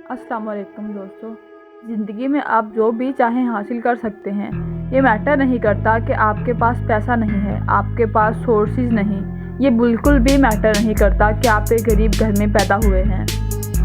अस्सलाम वालेकुम दोस्तों। ज़िंदगी में आप जो भी चाहें हासिल कर सकते हैं। ये मैटर नहीं करता कि आपके पास पैसा नहीं है, आपके पास सोर्सेज नहीं। ये बिल्कुल भी मैटर नहीं करता कि आप एक गरीब घर में पैदा हुए हैं।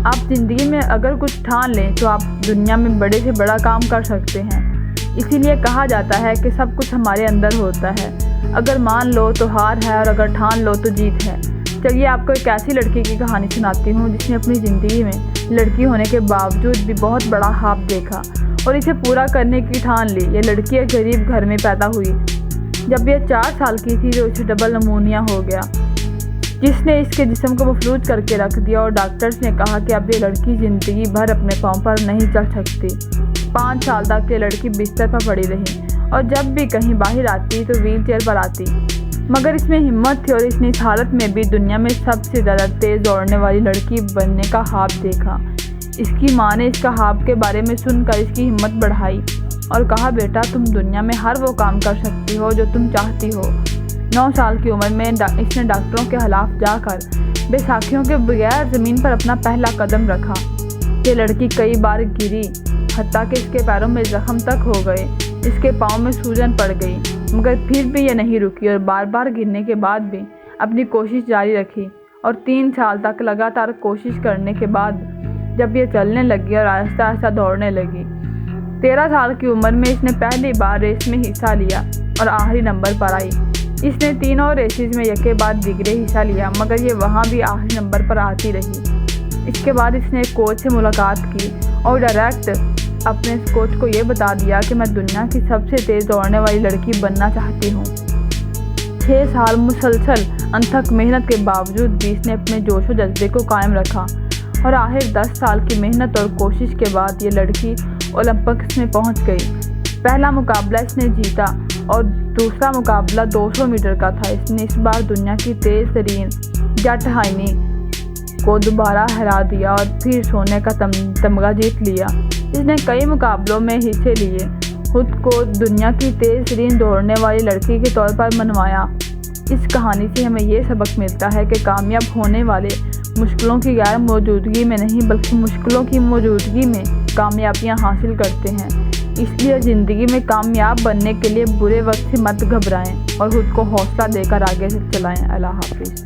आप ज़िंदगी में अगर कुछ ठान लें तो आप दुनिया में बड़े से बड़ा काम कर सकते हैं। इसीलिए कहा जाता है कि सब कुछ हमारे अंदर होता है। अगर मान लो तो हार है और अगर ठान लो तो जीत है। चलिए आपको एक ऐसी लड़की की कहानी सुनाती हूँ जिसने अपनी ज़िंदगी में लड़की होने के बावजूद भी बहुत बड़ा ख्वाब देखा और इसे पूरा करने की ठान ली। ये लड़की एक गरीब घर में पैदा हुई। जब ये 4 साल की थी तो इसे डबल नमूनिया हो गया, जिसने इसके जिस्म को मफलूज करके रख दिया और डॉक्टर्स ने कहा कि अब ये लड़की ज़िंदगी भर अपने पाँव पर नहीं चल सकती। 5 साल तक ये लड़की बिस्तर पर पड़ी रही और जब भी कहीं बाहर आती तो व्हील चेयर पर आती। मगर इसमें हिम्मत थी और इसने इस हालत में भी दुनिया में सबसे ज़्यादा तेज़ दौड़ने वाली लड़की बनने का ख्वाब देखा। इसकी माँ ने इसका ख्वाब के बारे में सुनकर इसकी हिम्मत बढ़ाई और कहा, बेटा तुम दुनिया में हर वो काम कर सकती हो जो तुम चाहती हो। 9 साल की उम्र में इसने डॉक्टरों के खिलाफ जाकर बैसाखियों के बगैर ज़मीन पर अपना पहला कदम रखा। ये लड़की कई बार गिरी, हत्ता कि इसके पैरों में जख्म तक हो गए, इसके पाँव में सूजन पड़ गई, मगर फिर भी ये नहीं रुकी और बार बार गिरने के बाद भी अपनी कोशिश जारी रखी। और 3 साल तक लगातार कोशिश करने के बाद जब ये चलने लगी और आहिस्ता आहिस्ता दौड़ने लगी। 13 साल की उम्र में इसने पहली बार रेस में हिस्सा लिया और आखिरी नंबर पर आई। इसने तीनों रेसेस में यके बाद दिगरे हिस्सा लिया, मगर ये वहाँ भी आखिरी नंबर पर आती रही। इसके बाद इसने एक कोच से मुलाकात की और डायरेक्ट अपने कोच को ये बता दिया कि मैं दुनिया की सबसे तेज़ दौड़ने वाली लड़की बनना चाहती हूँ। 6 साल मुसलसल अनथक मेहनत के बावजूद भी इसने अपने जोश और जज्बे को कायम रखा और आखिर 10 साल की मेहनत और कोशिश के बाद ये लड़की ओलंपिक्स में पहुँच गई। पहला मुकाबला इसने जीता और दूसरा मुकाबला 200 मीटर का था। इसने इस बार दुनिया की तेज़ तरीन जट हाइनी को दोबारा हरा दिया और फिर सोने का तमगा जीत लिया। इसने कई मुकाबलों में हिस्से लिए, खुद को दुनिया की तेज़ तरीन दौड़ने वाली लड़की के तौर पर मनवाया। इस कहानी से हमें ये सबक मिलता है कि कामयाब होने वाले मुश्किलों की गैर मौजूदगी में नहीं बल्कि मुश्किलों की मौजूदगी में कामयाबियाँ हासिल करते हैं। इसलिए ज़िंदगी में कामयाब बनने के लिए बुरे वक्त से मत घबराएं और खुद को हौसला देकर आगे से चलाएं। अल्लाह हाफिज़।